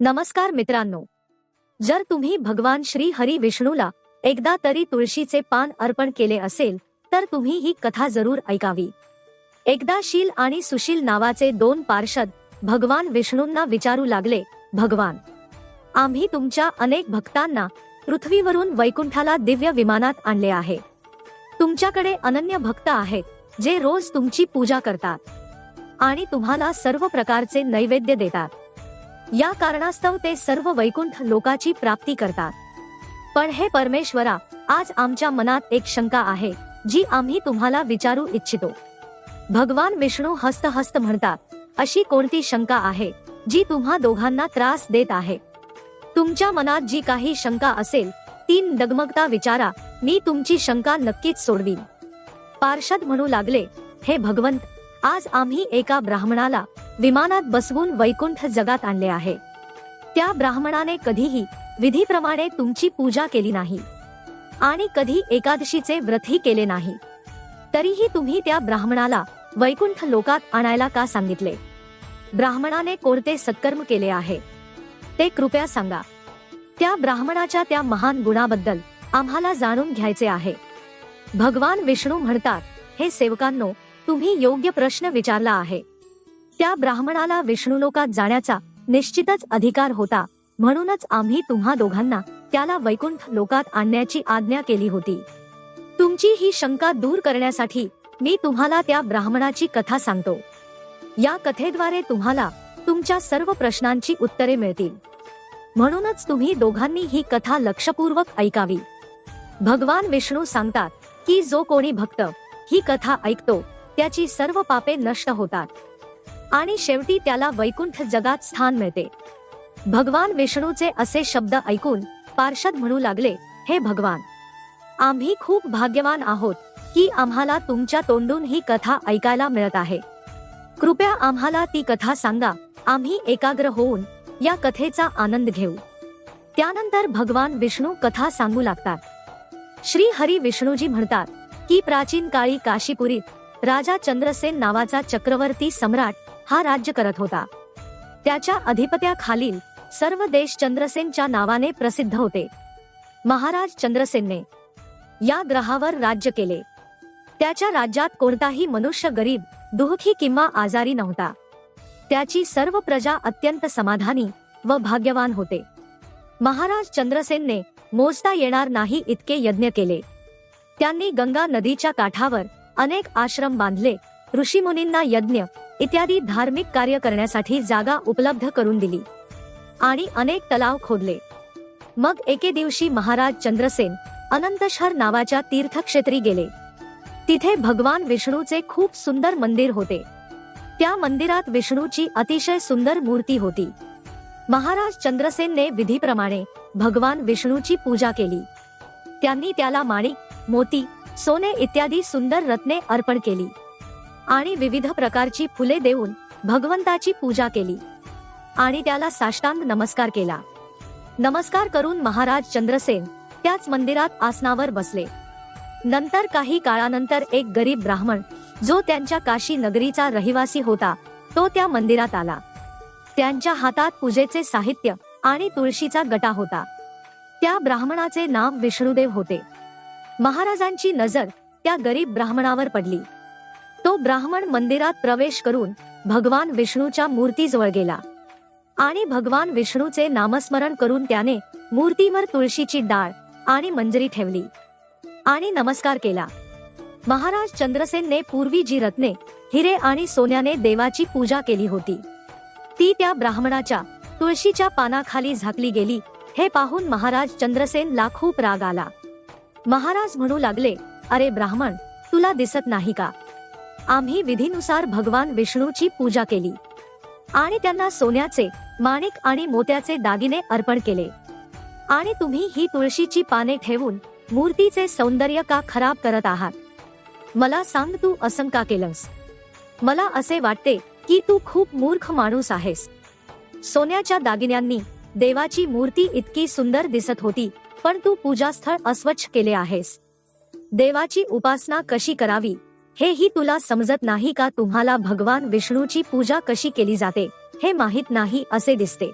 नमस्कार मित्रांनो, जर तुम्ही भगवान श्री हरी विष्णूला एकदा तरी तुळशीचे पान अर्पण केले असेल तर तुम्ही ही कथा जरूर ऐकावी। एकदा शील आणि सुशील नावाचे दोन पार्षद भगवान विष्णूंना विचारू लागले, भगवान, आम्ही तुमच्या अनेक भक्तांना पृथ्वीवरून वैकुंठाला दिव्य विमानात आणले आहे। तुमच्याकडे अनन्य भक्त आहेत जे रोज तुमची पूजा करतात आणि तुम्हाला सर्व प्रकारचे नैवेद्य देतात। या कारणास्तव ते सर्व वैकुंठ लोकाची प्राप्ती करतात। पण हे परमेश्वरा, आज आमच्या मनात एक शंका आहे जी आम्ही तुम्हाला विचारू इच्छितो। भगवान विष्णू हस्त हस्त म्हणतात, अशी कोणती शंका आहे जी तुम्हा दोघांना त्रास देत आहे? तुमच्या मनात जी काही शंका असेल ती डगमगता विचारा, मी तुमची शंका नक्कीच सोडवीन। पार्षद म्हणू लागले, हे भगवंत, आज आम्ही एका ब्राह्मणाला विमानात बसवून वैकुंठ जगात आणले आहे। त्या ब्राह्मणाने कधीही विधीप्रमाणे तुमची पूजा केली नाही आणि कधी एकादशीचे व्रतही केले नाही, तरीही तुम्ही त्या ब्राह्मणाला वैकुंठ लोकात आणायला का सांगितले? ब्राह्मणाने कोणते सत्कर्म केले आहे ते कृपया सांगा। त्या ब्राह्मणाच्या त्या महान गुणाबद्दल आम्हाला जाणून घ्यायचे आहे। भगवान विष्णू म्हणतात, हे सेवकांनो, तुम्ही योग्य प्रश्न विचारला आहे। त्या ब्राह्मणाला विष्णुलोकात जाण्याचा निश्चितच अधिकार होता, म्हणूनच आम्ही तुम्हा दोघांना त्याला वैकुंठ लोकात आणण्याची आज्ञा केली होती। तुमची ही शंका दूर करण्यासाठी मी तुम्हाला त्या ब्राह्मणाची कथा सांगतो। या कथेद्वारे तुम्हाला तुमच्या सर्व प्रश्नांची उत्तरे मिळतील, म्हणूनच तुम्ही दोघांनी ही कथा लक्षपूर्वक ऐकावी। भगवान विष्णू सांगतात की जो कोणी भक्त ही कथा ऐकतो त्याची सर्व पापे नष्ट होतात आणि शेवटी त्याला वैकुंठ जगात स्थान मिळते। भगवान विष्णूचे असे शब्द ऐकून पार्षद म्हणू लागले, हे भगवान, आम्ही खूप भाग्यवान आहोत की आम्हाला तुमच्या तोंडून ही कथा ऐकायला मिळत आहे। कृपया आम्हाला ती कथा सांगा, आम्ही एकाग्र होऊन या कथेचा आनंद घेऊ। त्यानंतर भगवान विष्णू कथा सांगू लागतात। श्री हरी विष्णूजी म्हणतात की प्राचीन काळी काशीपुरीत राजा चंद्रसेन नावाचा चक्रवर्ती सम्राट हा राज्य करत होता। त्याच्या अधिपत्याखालील सर्व देश चंद्रसेनच्या नावाने प्रसिद्ध होते। महाराज चंद्रसेनने या ग्रहावर राज्य केले। त्याच्या राज्यात कोणताही मनुष्य गरीब, दुःखी किंवा आजारी नव्हता। त्याची सर्व प्रजा अत्यंत समाधानी व भाग्यवान होते। महाराज चंद्रसेनने मोजता येणार नाही इतके यज्ञ केले। त्यांनी गंगा नदीच्या काठावर अनेक आश्रम बांधले, ऋषीमुनींना यज्ञ इत्यादी धार्मिक कार्य करण्यासाठी जागा उपलब्ध करून दिली आणि अनेक तलाव खोदले। मग एके दिवशी महाराज चंद्रसेन अनंतशर नावाच्या तीर्थक्षेत्री गेले। तिथे भगवान विष्णूचे खूप सुंदर मंदिर होते। त्या मंदिरात विष्णूची अतिशय सुंदर मूर्ती होती। महाराज चंद्रसेनने विधीप्रमाणे भगवान विष्णूची पूजा केली। त्यांनी त्याला माणिक, मोती, सोने इत्यादी सुंदर रत्ने अर्पण केली आणि विविध प्रकारची फुले देऊन भगवंताची पूजा केली आणि त्याला साष्टांग नमस्कार केला। नमस्कार करून महाराज चंद्रसेन त्याच मंदिरात आसनावर बसले। नंतर काही काळानंतर एक गरीब ब्राह्मण जो त्यांच्या काशी नगरीचा रहिवासी होता तो त्या मंदिरात आला। त्यांच्या हातात पूजेचे साहित्य आणि तुळशीचा गटा होता। त्या ब्राह्मणाचे नाव विष्णुदेव होते। महाराजांची नजर त्या गरीब ब्राह्मणावर पडली। तो ब्राह्मण मंदिरात प्रवेश करून भगवान विष्णूच्या मूर्तीजवळ गेला आणि भगवान विष्णूचे नामस्मरण करून त्याने मूर्तीवर तुळशीची डाळ आणि मंजरी ठेवली आणि नमस्कार केला। महाराज चंद्रसेनने पूर्वी जी रत्ने, हिरे आणि सोन्याने देवाची पूजा केली होती ती त्या ब्राह्मणाच्या तुळशीच्या पानाखाली झाकली गेली। हे पाहून महाराज चंद्रसेनला खूप राग आला। महाराज म्हणू लागले, अरे ब्राह्मण, तुला दिसत नाही का? आम्ही विधीनुसार भगवान विष्णूची पूजा केली आणि त्यांना सोन्याचे, माणिक आणि मोत्याचे दागिने अर्पण केले आणि तुम्ही ही तुळशीची पाने ठेवून मूर्तीचे सौंदर्य का खराब करत आहात? मला सांग, तू असं का केलंस? मला असे वाटते की तू खूप मूर्ख माणूस आहेस। सोन्याच्या दागिन्यांनी देवाची मूर्ती इतकी सुंदर दिसत होती, पण तू पूजास्थळ अस्वच्छ केले आहेस। देवाची उपासना कशी करावी हेही तुला समजत नाही का? तुम्हाला भगवान विष्णूची पूजा कशी केली जाते हे माहित नाही असे दिसते।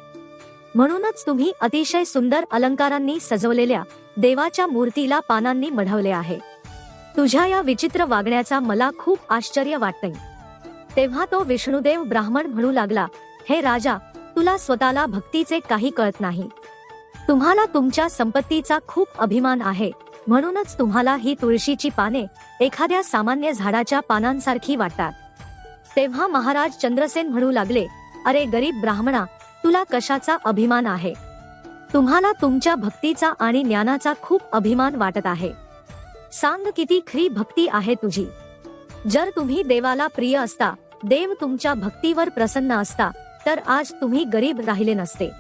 म्हणूनच तुम्ही अतिशय सुंदर अलंकारांनी सजवलेल्या देवाच्या मूर्तीला पानांनी मढवले आहे. तुझ्या या विचित्र वागण्याचा मला खूप आश्चर्य वाटतंय. तेव्हा तो विष्णुदेव ब्राह्मण म्हणू लागला, हे राजा, तुला स्वतःला भक्तीचे काही कळत नाही. तुम्हाला तुमच्या संपत्तीचा खूप अभिमान आहे, म्हणूनच तुम्हाला ही तुळशीची पाने एखाद्या सामान्य झाडाच्या पानांसारखी वाटतात. तेव्हा महाराज चंद्रसेन म्हणू लागले, अरे गरीब ब्राह्मणा, तुला कशाचा अभिमान आहे? तुम्हाला तुमच्या भक्तीचा आणि ज्ञानाचा खूप अभिमान वाटत आहे. सांग, किती खरी भक्ती आहे तुझी? जर तुम्ही देवाला प्रिय असता, देव तुमच्या भक्तीवर प्रसन्न असता, तर आज तुम्ही गरीब राहिले नसते.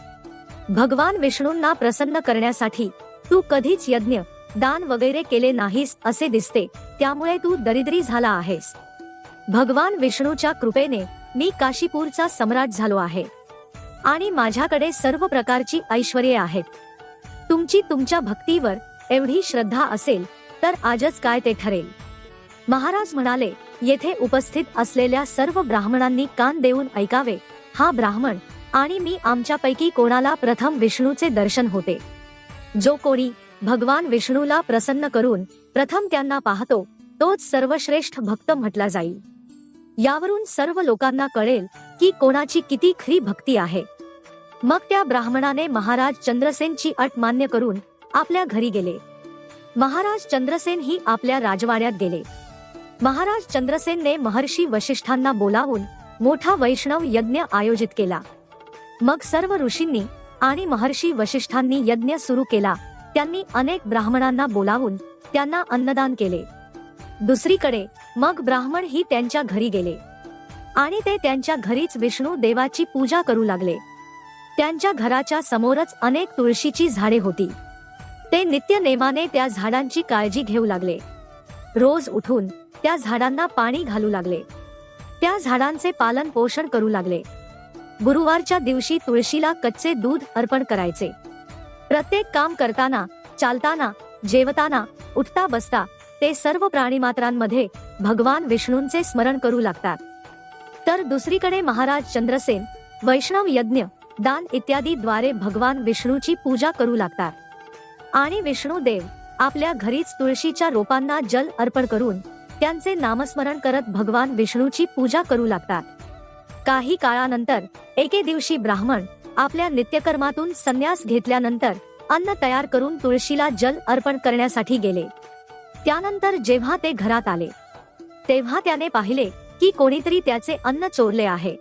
भगवान विष्णूंना प्रसन्न करण्यासाठी तू कधीच यज्ञ, दान वगैरे केले नाहीस असे दिसते, त्यामुळे तू दरिद्री झाला आहेस. भगवान विष्णूच्या कृपेने मी काशीपूरचा सम्राट झालो आहे आणि माझ्याकडे सर्व प्रकारची ऐश्वर्ये आहेत. तुमची तुमच्या भक्तीवर एवढी श्रद्धा असेल तर आजच काय ते ठरेल. महाराज म्हणाले, येथे उपस्थित असलेल्या सर्व ब्राह्मणांनी कान देऊन ऐकावे. हा ब्राह्मण आणि मी आमच्यापैकी कोणाला प्रथम विष्णूचे दर्शन होते. जो कोणी भगवान विष्णूला प्रसन्न करून प्रथम त्यांना पाहतो, तोच सर्वश्रेष्ठ भक्त म्हटला जाईल. यावरून सर्व लोकांना कळेल की कोणाची किती खरी भक्ती आहे. मग त्या ब्राह्मणाने महाराज चंद्रसेनची अट मान्य करून आपल्या घरी गेले. महाराज चंद्रसेन ही आपल्या राजवाड्यात गेले. महाराज चंद्रसेनने महर्षी वशिष्ठांना बोलावून मोठा वैष्णव यज्ञ आयोजित केला. मग सर्व ऋषींनी आणि महर्षी वशिष्ठांनी यज्ञ सुरू केला. त्यांनी अनेक ब्राह्मणांना बोलावून त्यांना अन्नदान केले. दुसरीकडे मग ब्राह्मण ही त्यांच्या घरी गेले आणि ते त्यांच्या घरीच विष्णू देवाची पूजा करू लागले. त्यांच्या घराच्या समोरच अनेक तुळशीची झाडे होती. ते नित्य नेमाने त्या झाडांची काळजी घेऊ लागले. रोज उठून त्या झाडांना पाणी घालू लागले. त्या झाडांचे पालन पोषण करू लागले. गुरुवारच्या दिवशी तुळशीला कच्चे दूध अर्पण करायचे. प्रत्येक काम करताना, चालताना, जेवताना, उठता बसता ते सर्व प्राणीमात्रांमध्ये भगवान विष्णूंचे स्मरण करू लागतात. तर दुसरीकडे महाराज चंद्रसेन वैष्णव यज्ञ, दान इत्यादी द्वारे भगवान विष्णूची पूजा करू लागतात. आणि विष्णुदेव आपल्या घरीच तुळशीच्या रोपांना जल अर्पण करून त्यांचे नामस्मरण करत भगवान विष्णूची पूजा करू लागतात. काही काळानंतर एके दिवशी ब्राह्मण आपल्या नित्यकर्मातून संन्यास घेतल्यानंतर अन्न तयार करून तुळशीला जल अर्पण करण्यासाठी गेले. त्यानंतर जेव्हा ते घरात आले, तेव्हा त्याने पाहिले की कोणीतरी त्याचे अन्न चोरले आहे.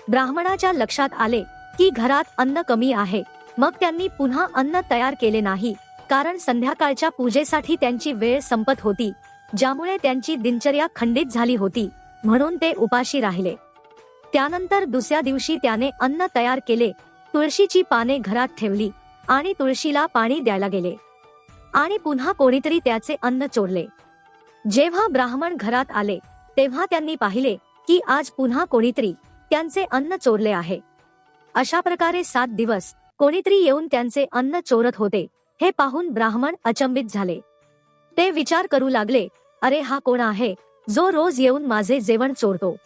ब्राह्मणाच्या लक्षात आले की घरात अन्न कमी आहे. मग त्यांनी पुन्हा अन्न तयार केले नाही, कारण संध्याकाळच्या पूजेसाठी त्यांची वेळ संपत होती, ज्यामुळे त्यांची दिनचर्या खंडित झाली होती, म्हणून ते उपाशी राहिले. त्यानंतर दुसऱ्या दिवशी त्याने अन्न तयार केले, तुळशीची पाने घरात ठेवली आणि तुळशीला पाणी द्यायला गेले आणि पुन्हा कोणीतरी त्याचे अन्न चोरले. जेव्हा ब्राह्मण घरात आले, तेव्हा त्यांनी पाहिले की आज पुन्हा कोणीतरी त्यांचे अन्न चोरले आहे. अशा प्रकारे 7 दिवस कोणीतरी येऊन त्यांचे अन्न चोरत होते. हे पाहून ब्राह्मण अचंबित झाले. ते विचार करू लागले, अरे हा कोण आहे जो रोज येऊन माझे जेवण चोरतो?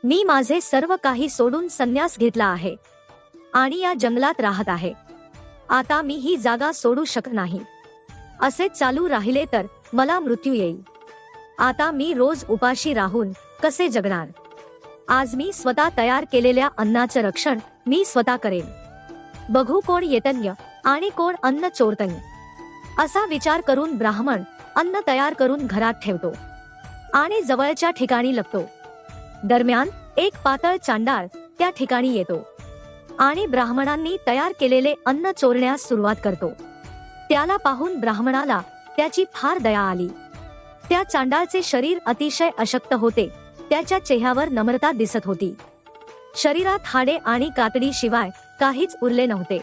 मी माझे सर्व काही सोडून संन्यास घेतला आहे आणि या जंगलात राहत आहे. आता मी ही जागा सोडू शकत नाही. असे चालू राहिले तर मला मृत्यू येईल. आता मी रोज उपाशी राहून कसे जगणार? आज मी स्वतः तयार केलेल्या अन्नाचे रक्षण मी स्वतः करेन. बघू कोण येतन्य आणि कोण अन्न चोरतन्य. असा विचार करून ब्राह्मण अन्न तयार करून घरात ठेवतो आणि जवळच्या ठिकाणी लपतो. दरम्यान एक पातळ चांडाळ त्या ठिकाणी येतो आणि ब्राह्मणांनी तयार केलेले अन्न चोरण्यास सुरुवात करतो. त्याला पाहून ब्राह्मणाला त्याची फार दया आली. त्या चांडाळचे शरीर अतिशय अशक्त होते. त्याच्या चेहऱ्यावर नम्रता दिसत होती. शरीरात हाडे आणि कातडी शिवाय काहीच उरले नव्हते.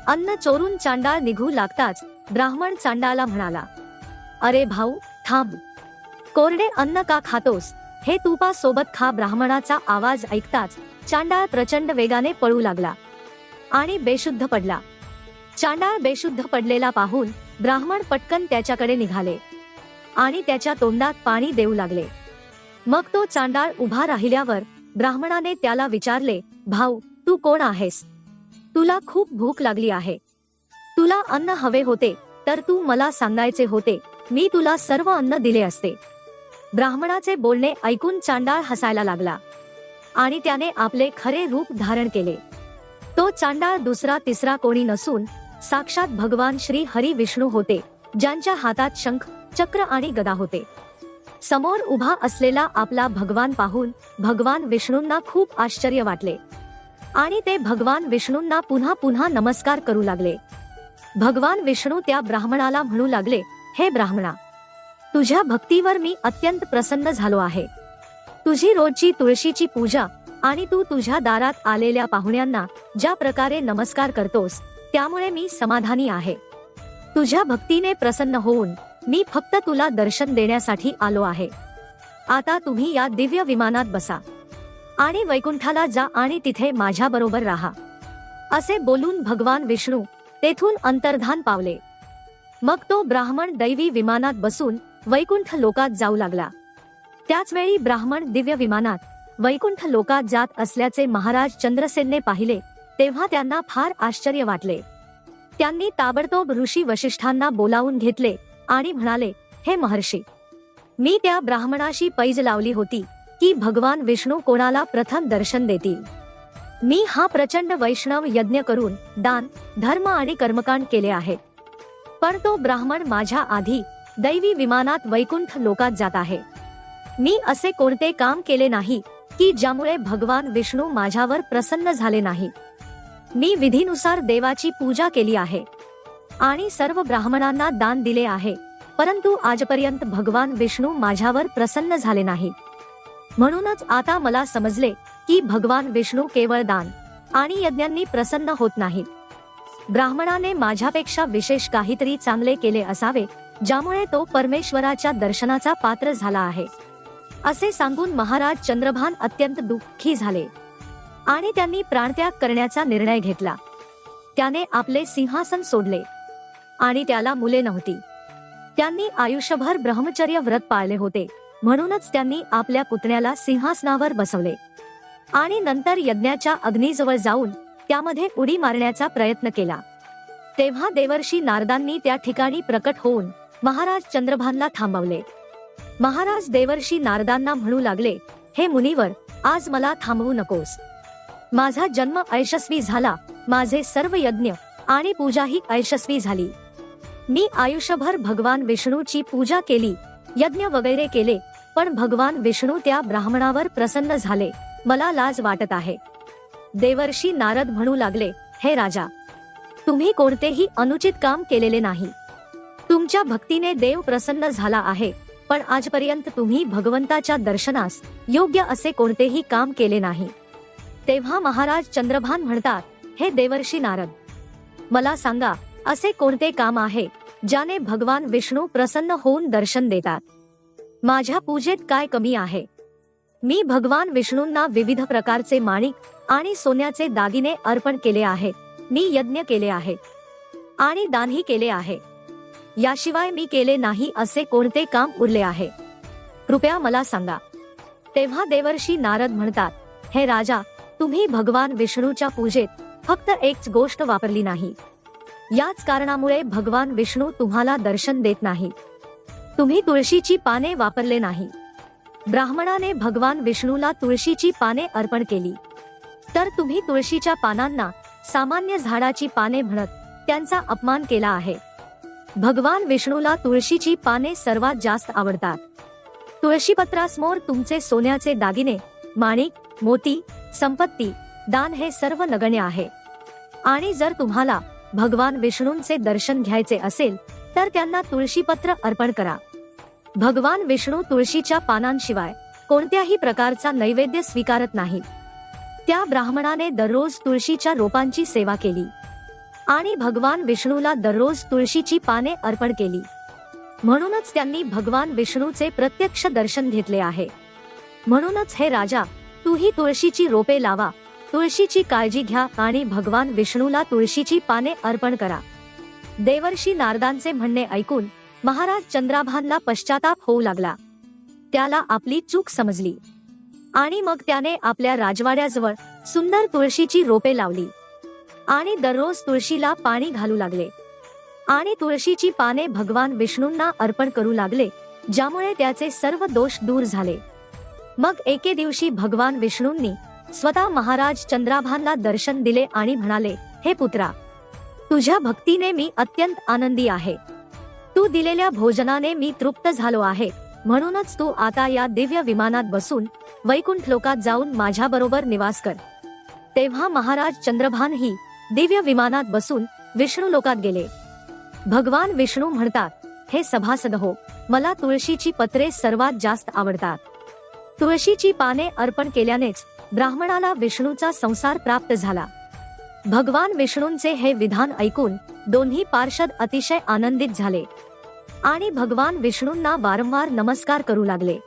अन्न चोरून चांडाळ निघू लागताच ब्राह्मण चांडाळला म्हणाला, अरे भाऊ, थांब. कोरडे अन्न का खातोस? हे तुपासोबत खा. ब्राह्मणाचा आवाज ऐकताच चांडाळ प्रचंड वेगाने पळू लागला आणि बेशुद्ध पडला. चांडाळ बेशुद्ध पडलेला पाहून ब्राह्मण पटकन त्याच्याकडे निघाले आणि त्याच्या तोंडात पाणी देऊ लागले. मग तो चांडाळ उभा राहिल्यावर ब्राह्मणाने त्याला विचारले, भाऊ, तू कोण आहेस? तुला खूप भूक लागली आहे, तुला अन्न हवे होते तर तू मला सांगायचे होते, मी तुला सर्व अन्न दिले असते. ब्राह्मणाचे बोलणे ऐकून चांडाळ हसायला लागला आणि त्याने आपले खरे रूप धारण केले. तो चांडाळ दुसरा तिसरा कोणी नसून साक्षात भगवान श्री हरी विष्णू होते, ज्यांच्या हातात शंख, चक्र आणि गदा होते. समोर उभा असलेला आपला भगवान पाहून भगवान विष्णूंना खूप आश्चर्य वाटले आणि ते भगवान विष्णूंना पुन्हा पुन्हा नमस्कार करू लागले. भगवान विष्णू त्या ब्राह्मणाला म्हणू लागले, हे ब्राह्मणा, तुझ्या भक्तीवर मी अत्यंत प्रसन्न झालो आहे. तुझी रोजची तुळशीची पूजा आणि तू तुझ्या दारात आलेल्या पाहुण्यांना ज्या प्रकारे नमस्कार करतोस त्यामुळे मी समाधानी आहे. तुझ्या भक्तीने प्रसन्न होऊन मी फक्त तुला दर्शन देण्यासाठी आलो आहे. आता तुम्ही या दिव्य विमानात बसा आणि वैकुंठाला जा आणि तिथे माझ्या बरोबर राहा. असे बोलून भगवान विष्णू तेथून अंतर्धान पावले. मग तो ब्राह्मण दैवी विमानात बसून वैकुंठ लोकात जाऊ लागला. त्याच वेळी ब्राह्मण दिव्य विमानात वैकुंठ लोकात जात असल्याचे महाराज चंद्रसेनने पाहिले तेव्हा त्यांना फार आश्चर्य वाटले. त्यांनी ताबडतोब ऋषी वशिष्ठांना बोलावून घेतले आणि म्हणाले, हे महर्षी, मी त्या ब्राह्मणाशी पैज लावली होती की भगवान विष्णू कोणाला प्रथम दर्शन देतील. मी हा प्रचंड वैष्णव यज्ञ करून दान, धर्म आणि कर्मकांड केले आहे, पण तो ब्राह्मण माझ्या आधी दैवी विमानात वैकुंठ लोकात जात आहे. मी असे कोणते काम केले नाही की ज्यामुळे भगवान विष्णू माझ्यावर प्रसन्न झाले नाही. मी विधीनुसार देवाची पूजा केली आहे आणि सर्व ब्राह्मणांना दान दिले आहे, परंतु आजपर्यंत भगवान विष्णू माझ्यावर प्रसन्न झाले नाही. म्हणूनच आता मला समजले की भगवान विष्णू केवळ दान आणि यज्ञांनी प्रसन्न होत नाहीत. ब्राह्मणाने माझ्यापेक्षा विशेष काहीतरी चांगले केले असावे, ज्यामुळे तो परमेश्वराच्या दर्शनाचा पात्र झाला आहे. असे सांगून महाराज चंद्रभान अत्यंत दुःखी झाले आणि त्यांनी प्राणत्याग करण्याचा निर्णय घेतला. त्याने आपले सिंहासन सोडले आणि त्याला मुले नव्हती. त्यांनी आयुष्यभर ब्रह्मचर्य व्रत पाळले होते, म्हणूनच त्यांनी आपल्या पुतण्याला सिंहासनावर बसवले आणि नंतर यज्ञाच्या अग्नीजवळ जाऊन त्यामध्ये उडी मारण्याचा प्रयत्न केला. तेव्हा देवर्षी नारदांनी त्या ठिकाणी प्रकट होऊन महाराज चंद्रभानला थांबवले. महाराज देवर्षी नारदांना म्हणू लागले, हे मुनिवर, आज मला थांबवू नकोस. माझा जन्म यशस्वी झाला, माझे सर्व यज्ञ आणि पूजाही यशस्वी झाली. मी आयुष्यभर भगवान विष्णूची पूजा केली, यज्ञ वगैरे केले, पण भगवान विष्णू त्या ब्राह्मणावर प्रसन्न झाले. मला लाज वाटत आहे. देवर्षी नारद म्हणू लागले, हे राजा, तुम्ही कोणतेही अनुचित काम केलेले नाही. तुमच्या भक्तीने देव प्रसन्न झाला आहे, पण आजपर्यंत तुम्ही भगवंताच्या दर्शनास योग्य असे कोणतेही काम केले नाही. तेव्हा महाराज चंद्रभान म्हणतात, हे देवर्षी नारद, मला सांगा, असे कोणते काम आहे ज्याने भगवान विष्णू प्रसन्न होऊन दर्शन देतात? माझ्या पूजेत काय कमी आहे? मी भगवान विष्णूंना विविध प्रकारचे माणिक आणि सोन्याचे दागिने अर्पण केले आहेत. मी यज्ञ केले आहे आणि दानही केले आहे. याशिवाय मी केले नाही असे कोणते काम उरले आहे? कृपया मला सांगा. तेव्हा देवर्षी नारद म्हणतात, हे राजा, तुम्ही भगवान विष्णूच्या पूजेत फक्त एकच गोष्ट वापरली नाही. याच कारणामुळे भगवान विष्णू तुम्हाला दर्शन देत नाही. तुम्ही तुळशीची पाने वापरले नाही. ब्राह्मणाने भगवान विष्णूला तुळशीची पाने अर्पण केली, तर तुम्ही तुळशीच्या पानांना सामान्य झाडाची पाने म्हणत त्यांचा अपमान केला आहे. भगवान विष्णूला तुळशीची पाने सर्वात जास्त आवडतात. तुळशीपत्रासमोर तुमचे सोन्याचे दागिने, माणिक, मोती, संपत्ती, दान हे सर्व नगण्य आहे. आणि जर तुम्हाला भगवान विष्णूंचे दर्शन घ्यायचे असेल तर त्यांना तुळशीपत्र अर्पण करा. भगवान विष्णू तुळशीच्या पानांशिवाय कोणत्याही प्रकारचा नैवेद्य स्वीकारत नाहीत. त्या ब्राह्मणाने दररोज तुळशीच्या रोपांची सेवा केली आणि भगवान विष्णूला दररोज तुळशीची पाने अर्पण केली. म्हणूनच त्यांनी भगवान विष्णूचे प्रत्यक्ष दर्शन घेतले आहे. म्हणूनच हे राजा, तूही तुळशीची रोपे लावा, तुळशीची काळजी घ्या आणि भगवान विष्णूला तुळशीची पाने अर्पण करा. देवर्षी नारदांचे म्हणणे ऐकून महाराज चंद्रभानला पश्चाताप होऊ लागला. त्याला आपली चूक समजली आणि मग त्याने आपल्या राजवाड्याजवळ सुंदर तुळशीची रोपे लावली आणि दररोज तुळशीला पाणी घालू लागले आणि तुळशीची पाने भगवान विष्णूंना अर्पण करू लागले, ज्यामुळे त्याचे सर्व दोष दूर झाले. मग एके दिवशी भगवान विष्णूंनी स्वतः महाराज चंद्राभानला दर्शन दिले आणि म्हणाले, हे पुत्रा, तुझ्या भक्तीने मी अत्यंत आनंदी आहे. तू दिलेल्या भोजनाने मी तृप्त झालो आहे, म्हणूनच तू आता या दिव्य विमानात बसून वैकुंठ लोकात जाऊन माझ्याबरोबर निवास कर. तेव्हा महाराज चंद्रभान ही दिव्य विमानात बसून विष्णू लोकात गेले. भगवान विष्णू म्हणतात, हे सभासद हो, मला तुळशीची पत्रे सर्वात जास्त आवडतात. तुळशीची पाने अर्पण केल्यानेच ब्राह्मणाला विष्णूचा संसार प्राप्त झाला. भगवान विष्णूंचे हे विधान ऐकून दोन्ही पार्षद अतिशय आनंदित झाले आणि भगवान विष्णूंना वारंवार नमस्कार करू लागले.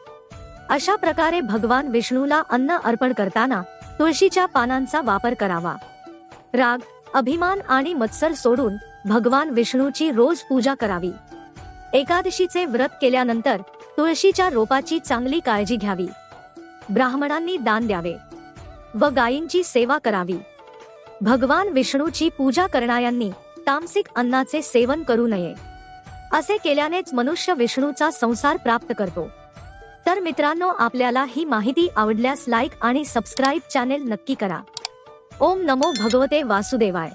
अशा प्रकारे भगवान विष्णूला अन्न अर्पण करताना तुळशीच्या पानांचा वापर करावा. राग, अभिमान आणि मत्सर सोडून भगवान विष्णूची रोज पूजा करावी. एकादशीचे व्रत केल्यानंतर तुळशीच्या रोपाची चांगली काळजी घ्यावी. ब्राह्मणांनी दान द्यावे व गायींची सेवा करावी. भगवान विष्णूची पूजा करणाऱ्यांनी तामसिक अन्नाचे सेवन करू नये. असे केल्यानेच मनुष्य विष्णूचा संसार प्राप्त करतो. तर मित्रांनो, आपल्याला ही माहिती आवडल्यास लाईक आणि सबस्क्राईब चॅनेल नक्की करा. ओम नमो भगवते वासुदेवाय.